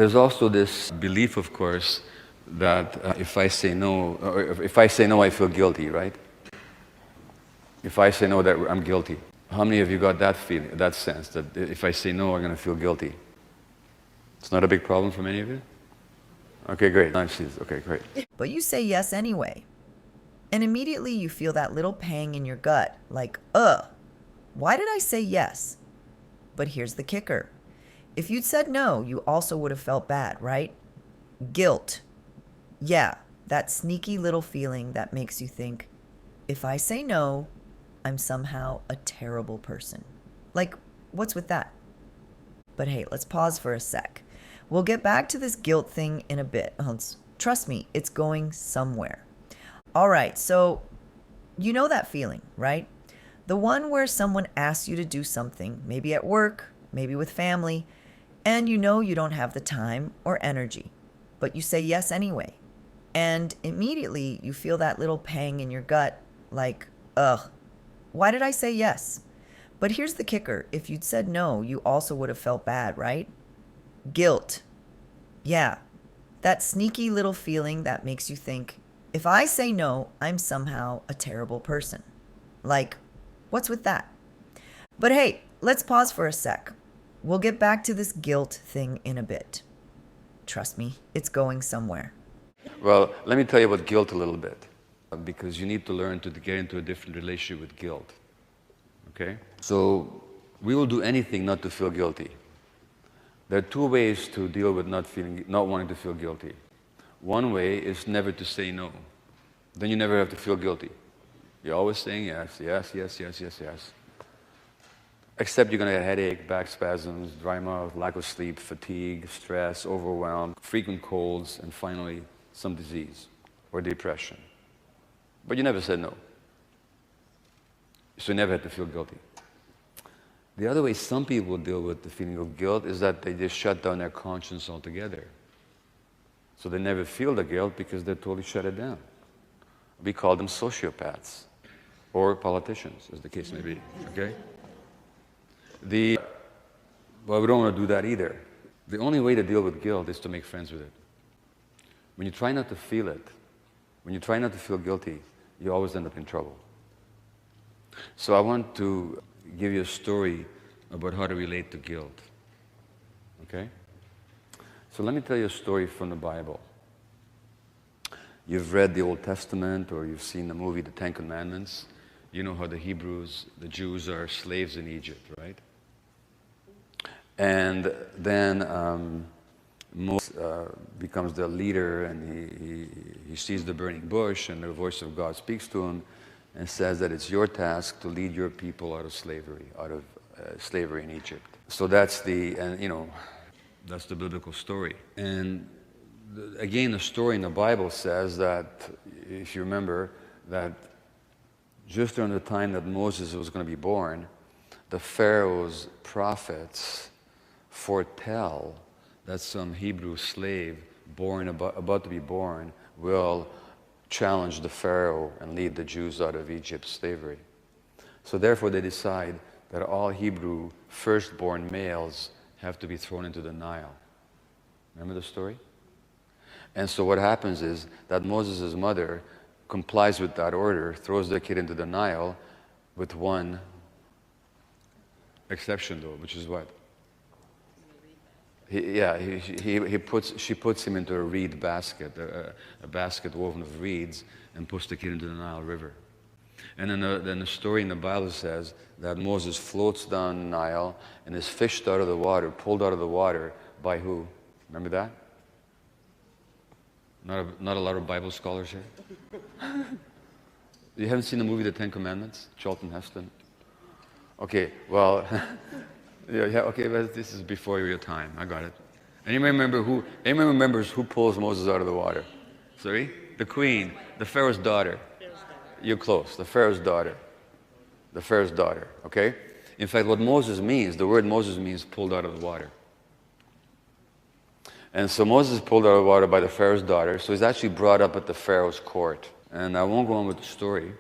There's also this belief, of course, that if I say no, or if I say no, I feel guilty, right? If I say no, that I'm guilty. How many of you got that feeling, that sense, that if I say no, I'm going to feel guilty? It's not a big problem for many of you? Okay, great. Okay, great. But you say yes anyway. And immediately you feel that little pang in your gut, like, why did I say yes? But here's the kicker. If you'd said no, you also would have felt bad, right? Guilt. Yeah, that sneaky little feeling that makes you think, if I say no, I'm somehow a terrible person. Like, what's with that? But hey, let's pause for a sec. We'll get back to this guilt thing in a bit. Trust me, it's going somewhere. All right, so you know that feeling, right? The one where someone asks you to do something, maybe at work, maybe with family, and you know you don't have the time or energy, but you say yes anyway. And immediately you feel that little pang in your gut, like, why did I say yes? But here's the kicker. If you'd said no, you also would have felt bad, right? Guilt. Yeah, that sneaky little feeling that makes you think, if I say no, I'm somehow a terrible person. Like, what's with that? But hey, let's pause for a sec. We'll get back to this guilt thing in a bit. Trust me, it's going somewhere. Well, let me tell you about guilt a little bit, because you need to learn to get into a different relationship with guilt. Okay? So, we will do anything not to feel guilty. There are two ways to deal with not wanting to feel guilty. One way is never to say no. Then you never have to feel guilty. You're always saying yes, yes, yes, yes, yes, yes. Except you're going to get headache, back spasms, dry mouth, lack of sleep, fatigue, stress, overwhelm, frequent colds, and finally some disease or depression. But you never said no. So you never had to feel guilty. The other way some people deal with the feeling of guilt is that they just shut down their conscience altogether. So they never feel the guilt because they totally shut it down. We call them sociopaths or politicians, as the case may be. Okay? Well, we don't want to do that either. The only way to deal with guilt is to make friends with it. When you try not to feel it, when you try not to feel guilty, you always end up in trouble. So I want to give you a story about how to relate to guilt. Okay? So let me tell you a story from the Bible. You've read the Old Testament or you've seen the movie The Ten Commandments. You know how the Jews are slaves in Egypt, right? And then Moses becomes the leader and he sees the burning bush and the voice of God speaks to him and says that it's your task to lead your people out of slavery in Egypt. So that's the biblical story. And again, the story in the Bible says that, if you remember, that just during the time that Moses was going to be born, the Pharaoh's prophets foretell that some Hebrew slave about to be born will challenge the Pharaoh and lead the Jews out of Egypt's slavery. So therefore they decide that all Hebrew firstborn males have to be thrown into the Nile. Remember the story? And so what happens is that Moses' mother complies with that order, throws the kid into the Nile, with one exception though, which is what? She puts him into a reed basket, a basket woven of reeds, and puts the kid into the Nile River. And then the story in the Bible says that Moses floats down the Nile and is fished out of the water, pulled out of the water by who? Remember that? Not a lot of Bible scholars here. You haven't seen the movie The Ten Commandments? Charlton Heston. Okay, well, okay, but this is before your time. I got it. Anyone remembers who pulls Moses out of the water? Sorry? The queen, the Pharaoh's daughter. You're close. The Pharaoh's daughter. The Pharaoh's daughter. Okay? In fact, what Moses means, the word Moses means pulled out of the water. And so Moses is pulled out of the water by the Pharaoh's daughter, so he's actually brought up at the Pharaoh's court. And I won't go on with the story,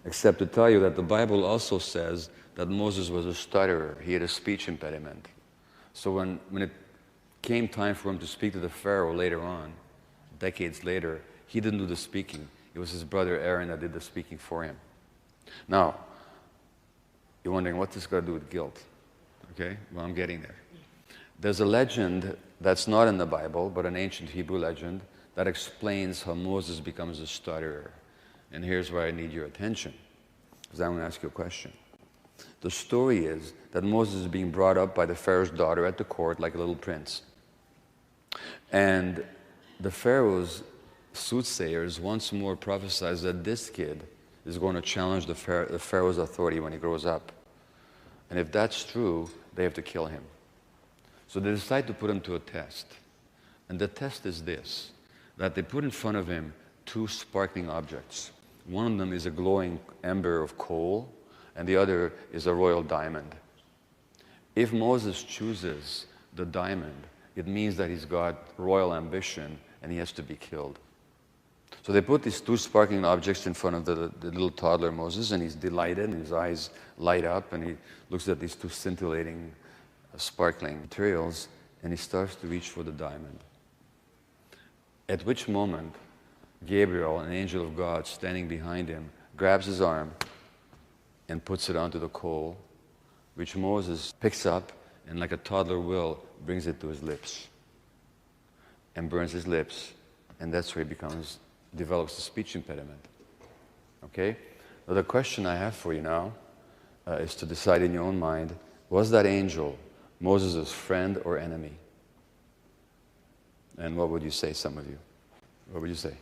except to tell you that the Bible also says that Moses was a stutterer. He had a speech impediment. So when it came time for him to speak to the Pharaoh later on, decades later, he didn't do the speaking. It was his brother Aaron that did the speaking for him. Now, you're wondering, what this got to do with guilt? Okay, well, I'm getting there. There's a legend that's not in the Bible, but an ancient Hebrew legend that explains how Moses becomes a stutterer. And here's where I need your attention, because I'm going to ask you a question. The story is that Moses is being brought up by the Pharaoh's daughter at the court like a little prince. And the Pharaoh's soothsayers once more prophesize that this kid is going to challenge the Pharaoh's authority when he grows up. And if that's true, they have to kill him. So they decide to put him to a test. And the test is this, that they put in front of him two sparkling objects. One of them is a glowing ember of coal, and the other is a royal diamond. If Moses chooses the diamond, it means that he's got royal ambition and he has to be killed. So they put these two sparkling objects in front of the little toddler Moses, and he's delighted, and his eyes light up, and he looks at these two scintillating, sparkling materials, and he starts to reach for the diamond. At which moment, Gabriel, an angel of God standing behind him, grabs his arm and puts it onto the coal, which Moses picks up and, like a toddler will, brings it to his lips and burns his lips, and that's where he develops a speech impediment. Okay? Now the question I have for you now is to decide in your own mind, was that angel Moses' friend or enemy? And what would you say, some of you? What would you say?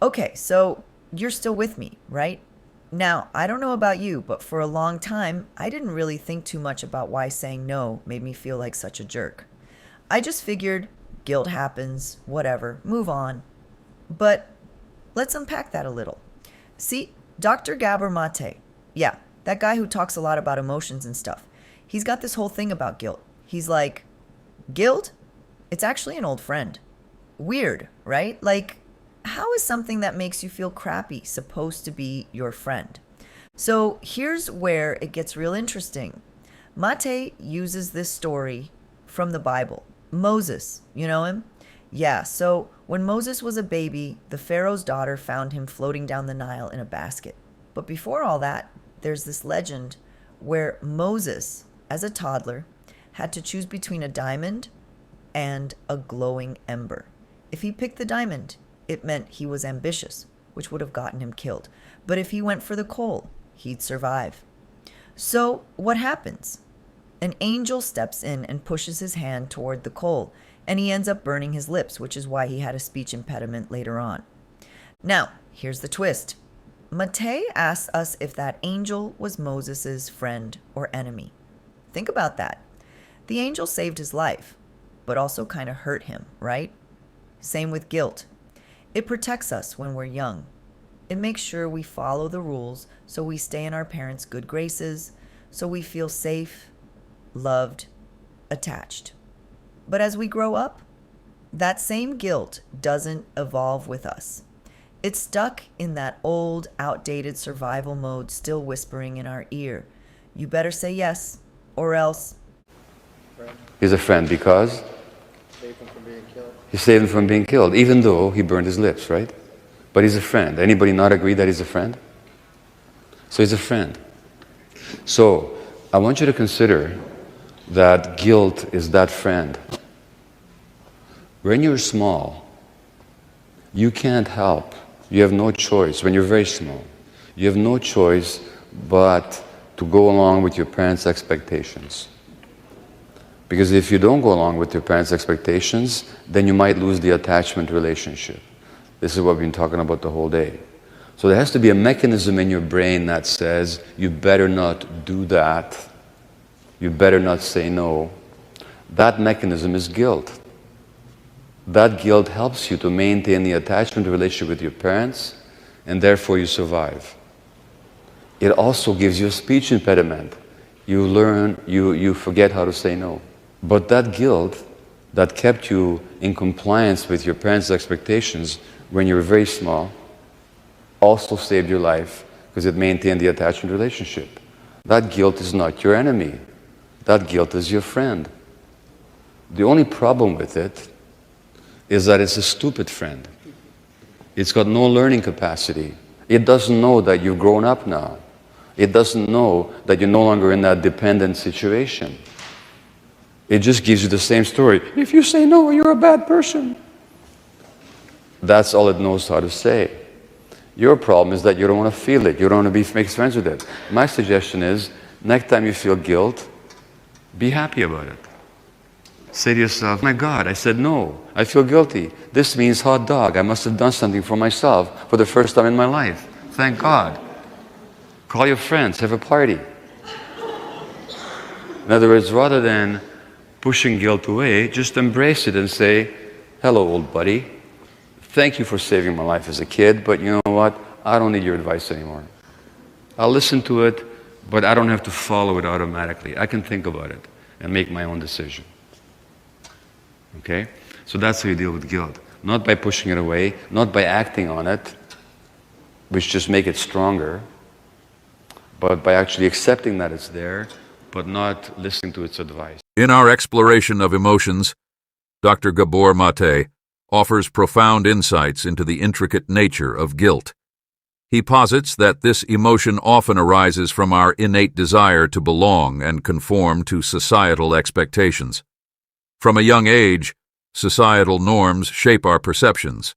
Okay, so you're still with me, right? Now, I don't know about you, but for a long time, I didn't really think too much about why saying no made me feel like such a jerk. I just figured guilt happens, whatever, move on. But let's unpack that a little. See, Dr. Gabor Maté, yeah, that guy who talks a lot about emotions and stuff, he's got this whole thing about guilt. He's like, guilt? It's actually an old friend. Weird, right? Like, how is something that makes you feel crappy supposed to be your friend? So here's where it gets real interesting. Maté uses this story from the Bible. Moses, you know him? Yeah, so when Moses was a baby, the Pharaoh's daughter found him floating down the Nile in a basket. But before all that, there's this legend where Moses, as a toddler, had to choose between a diamond and a glowing ember. If he picked the diamond, it meant he was ambitious, which would have gotten him killed. But if he went for the coal, he'd survive. So what happens? An angel steps in and pushes his hand toward the coal, and he ends up burning his lips, which is why he had a speech impediment later on. Now, here's the twist. Maté asks us if that angel was Moses' friend or enemy. Think about that. The angel saved his life, but also kind of hurt him, right? Same with guilt. It protects us when we're young. It makes sure we follow the rules so we stay in our parents' good graces, so we feel safe, loved, attached. But as we grow up, that same guilt doesn't evolve with us. It's stuck in that old, outdated survival mode still whispering in our ear. You better say yes, or else. He's a friend because? Saved him from being killed. He saved him from being killed, even though he burned his lips, right? But he's a friend. Anybody not agree that he's a friend? So he's a friend. So I want you to consider that guilt is that friend. When you're small, you can't help. You have no choice. When you're very small, you have no choice but to go along with your parents' expectations. Because if you don't go along with your parents' expectations, then you might lose the attachment relationship. This is what we've been talking about the whole day. So there has to be a mechanism in your brain that says, you better not do that. You better not say no. That mechanism is guilt. That guilt helps you to maintain the attachment relationship with your parents, and therefore you survive. It also gives you a speech impediment. You learn, you forget how to say no. But that guilt that kept you in compliance with your parents' expectations when you were very small also saved your life because it maintained the attachment relationship. That guilt is not your enemy. That guilt is your friend. The only problem with it is that it's a stupid friend. It's got no learning capacity. It doesn't know that you've grown up now. It doesn't know that you're no longer in that dependent situation. It just gives you the same story. If you say no, you're a bad person. That's all it knows how to say. Your problem is that you don't want to feel it. You don't want to make friends with it. My suggestion is, next time you feel guilt, be happy about it. Say to yourself, my God, I said no. I feel guilty. This means hot dog. I must have done something for myself for the first time in my life. Thank God. Call your friends, have a party. In other words, rather than pushing guilt away, just embrace it and say, hello, old buddy. Thank you for saving my life as a kid, but you know what? I don't need your advice anymore. I'll listen to it, but I don't have to follow it automatically. I can think about it and make my own decision. Okay? So that's how you deal with guilt. Not by pushing it away, not by acting on it, which just make it stronger, but by actually accepting that it's there, but not listening to its advice. In our exploration of emotions, Dr. Gabor Maté offers profound insights into the intricate nature of guilt. He posits that this emotion often arises from our innate desire to belong and conform to societal expectations. From a young age, societal norms shape our perceptions,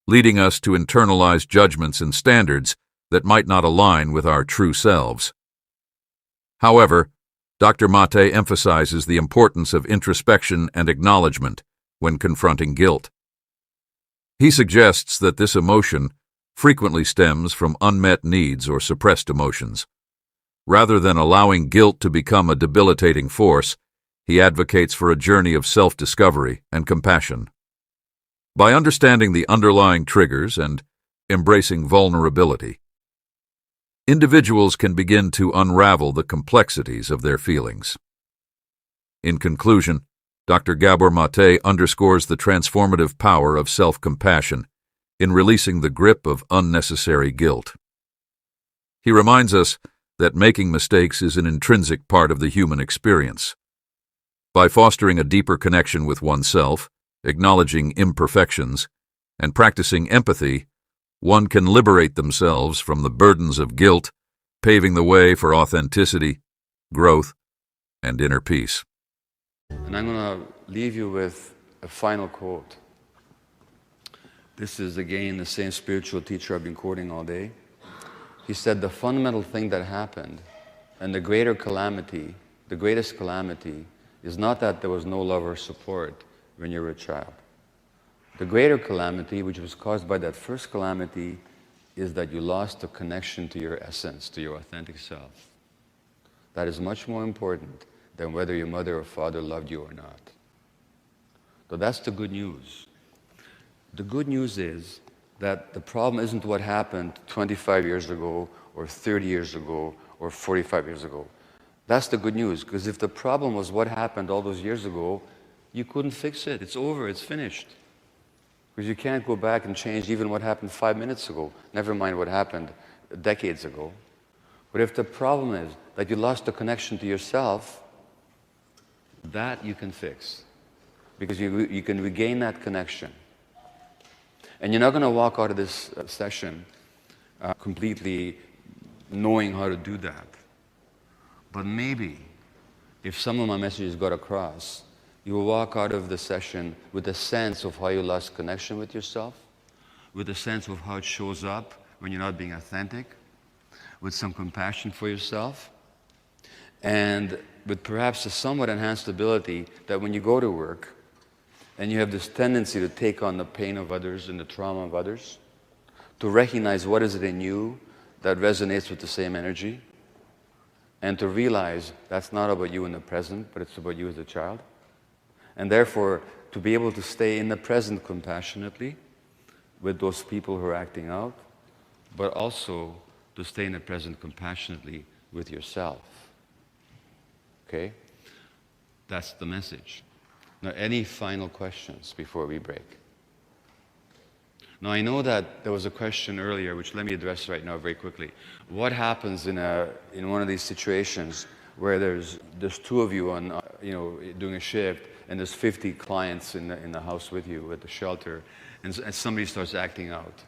leading us to internalize judgments and standards that might not align with our true selves. However, Dr. Maté emphasizes the importance of introspection and acknowledgement when confronting guilt. He suggests that this emotion frequently stems from unmet needs or suppressed emotions. Rather than allowing guilt to become a debilitating force, he advocates for a journey of self-discovery and compassion. By understanding the underlying triggers and embracing vulnerability, individuals can begin to unravel the complexities of their feelings. In conclusion, Dr. Gabor Maté underscores the transformative power of self-compassion in releasing the grip of unnecessary guilt. He reminds us that making mistakes is an intrinsic part of the human experience. By fostering a deeper connection with oneself, acknowledging imperfections, and practicing empathy, one can liberate themselves from the burdens of guilt, paving the way for authenticity, growth, and inner peace. And I'm going to leave you with a final quote. This is, again, the same spiritual teacher I've been quoting all day. He said, the fundamental thing that happened and the greatest calamity, is not that there was no love or support when you were a child. The greater calamity, which was caused by that first calamity, is that you lost the connection to your essence, to your authentic self. That is much more important than whether your mother or father loved you or not. So that's the good news. The good news is that the problem isn't what happened 25 years ago, or 30 years ago, or 45 years ago. That's the good news, because if the problem was what happened all those years ago, you couldn't fix it. It's over, it's finished. Because you can't go back and change even what happened 5 minutes ago, never mind what happened decades ago. But if the problem is that you lost the connection to yourself, that you can fix. Because you can regain that connection. And you're not going to walk out of this session completely knowing how to do that. But maybe, if some of my messages got across, you will walk out of the session with a sense of how you lost connection with yourself, with a sense of how it shows up when you're not being authentic, with some compassion for yourself, and with perhaps a somewhat enhanced ability that when you go to work and you have this tendency to take on the pain of others and the trauma of others, to recognize what is it in you that resonates with the same energy, and to realize that's not about you in the present, but it's about you as a child. And therefore, to be able to stay in the present compassionately with those people who are acting out, but also to stay in the present compassionately with yourself. Okay? That's the message. Now, any final questions before we break? Now, I know that there was a question earlier, which let me address right now very quickly. What happens in one of these situations where there's two of you on, doing a shift, and there's 50 clients in the house with you at the shelter, and somebody starts acting out.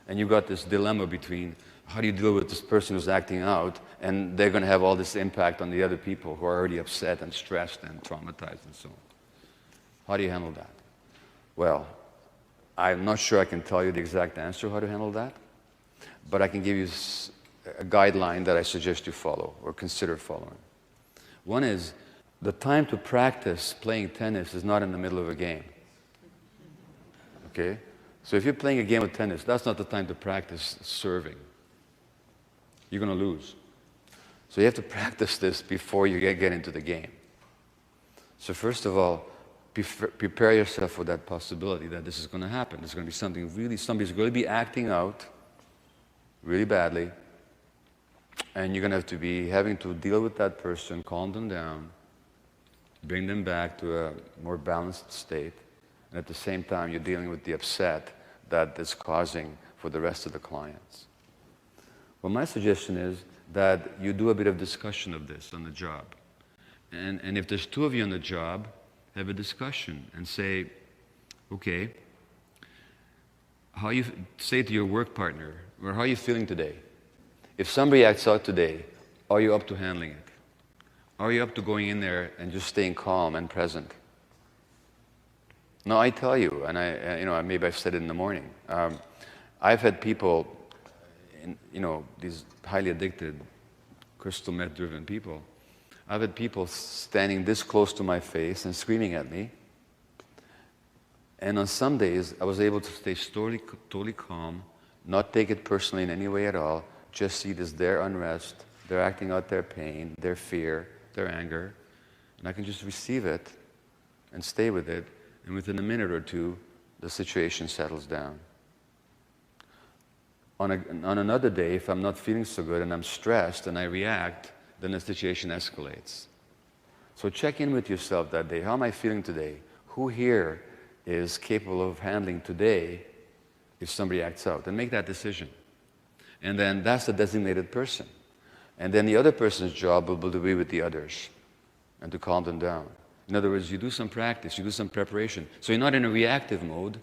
And you've got this dilemma between how do you deal with this person who's acting out, and they're going to have all this impact on the other people who are already upset and stressed and traumatized and so on. How do you handle that? Well, I'm not sure I can tell you the exact answer how to handle that, but I can give you a guideline that I suggest you follow or consider following. One is, the time to practice playing tennis is not in the middle of a game. Okay? So if you're playing a game of tennis, that's not the time to practice serving. You're going to lose. So you have to practice this before you get into the game. So first of all, prepare yourself for that possibility that this is going to happen. There's going to be somebody's going to be acting out really badly, and you're going to have to be having to deal with that person, calm them down, bring them back to a more balanced state, and at the same time you're dealing with the upset that it's causing for the rest of the clients. Well, my suggestion is that you do a bit of discussion of this on the job. And if there's two of you on the job, have a discussion and say, okay, say to your work partner, or how are you feeling today? If somebody acts out today, are you up to handling it? Are you up to going in there and just staying calm and present? No, I tell you, and maybe I've said it in the morning. I've had people, these highly addicted, crystal meth-driven people. I've had people standing this close to my face and screaming at me. And on some days, I was able to stay totally calm, not take it personally in any way at all, just see it as their unrest, they're acting out their pain, their fear, their anger, and I can just receive it and stay with it, and within a minute or two, the situation settles down. On another day, if I'm not feeling so good and I'm stressed and I react, then the situation escalates. So check in with yourself that day. How am I feeling today? Who here is capable of handling today if somebody acts out? And make that decision. And then that's the designated person. And then the other person's job will be with the others and to calm them down. In other words, you do some practice, you do some preparation. So you're not in a reactive mode,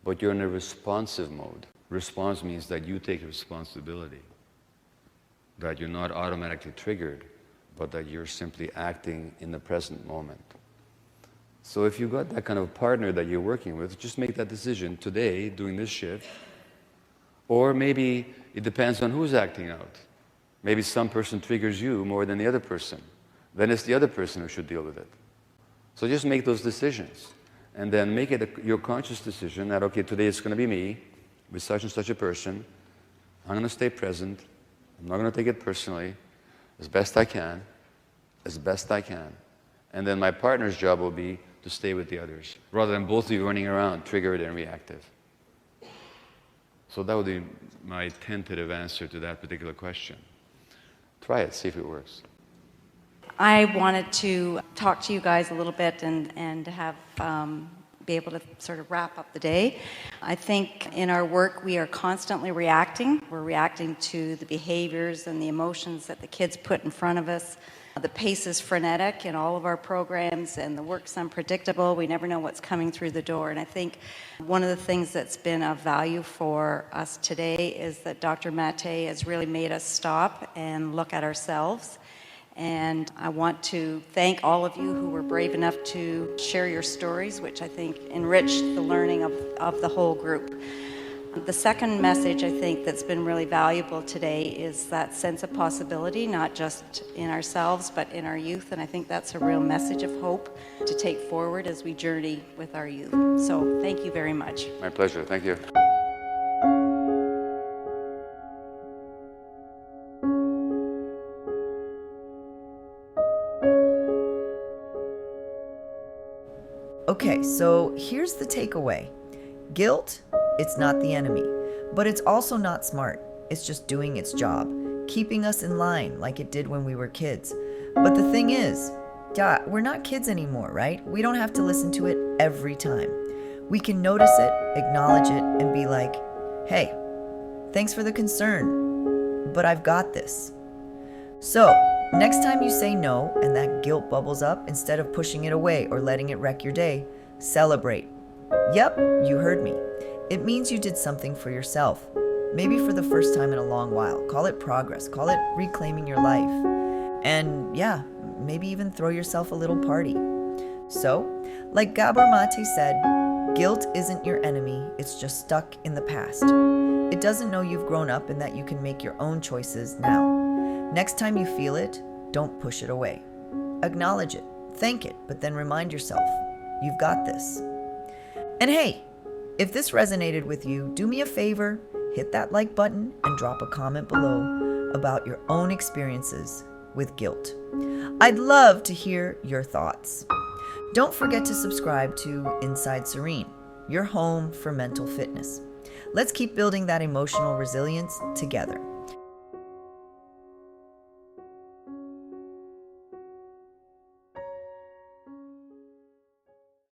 but you're in a responsive mode. Response means that you take responsibility, that you're not automatically triggered, but that you're simply acting in the present moment. So if you've got that kind of partner that you're working with, just make that decision today, doing this shift. Or maybe it depends on who's acting out. Maybe some person triggers you more than the other person. Then it's the other person who should deal with it. So just make those decisions. And then make it your conscious decision that, okay, today it's going to be me with such and such a person. I'm going to stay present. I'm not going to take it personally, as best I can. And then my partner's job will be to stay with the others, rather than both of you running around, triggered and reactive. So that would be my tentative answer to that particular question. Try it, see if it works. I wanted to talk to you guys a little bit and have be able to sort of wrap up the day. I think in our work we are constantly reacting. We're reacting to the behaviors and the emotions that the kids put in front of us. The pace is frenetic in all of our programs, and the work's unpredictable. We never know what's coming through the door. And I think one of the things that's been of value for us today is that Dr. Maté has really made us stop and look at ourselves. And I want to thank all of you who were brave enough to share your stories, which I think enriched the learning of the whole group. The second message I think that's been really valuable today is that sense of possibility, not just in ourselves, but in our youth. And I think that's a real message of hope to take forward as we journey with our youth. So thank you very much. My pleasure. Thank you. Okay, so here's the takeaway. Guilt, it's not the enemy, but it's also not smart. It's just doing its job, keeping us in line like it did when we were kids. But the thing is, we're not kids anymore, right? We don't have to listen to it every time. We can notice it, acknowledge it, and be like, hey, thanks for the concern, but I've got this. So, Next time you say no and that guilt bubbles up, instead of pushing it away or letting it wreck your day, celebrate. Yep, you heard me. It means you did something for yourself. Maybe for the first time in a long while. Call it progress. Call it reclaiming your life. And yeah, maybe even throw yourself a little party. So, like Gabor Maté said, guilt isn't your enemy, it's just stuck in the past. It doesn't know you've grown up and that you can make your own choices now. Next time you feel it, don't push it away. Acknowledge it, thank it, but then remind yourself, you've got this. And hey, if this resonated with you, do me a favor, hit that like button and drop a comment below about your own experiences with guilt. I'd love to hear your thoughts. Don't forget to subscribe to Inside Serene, your home for mental fitness. Let's keep building that emotional resilience together.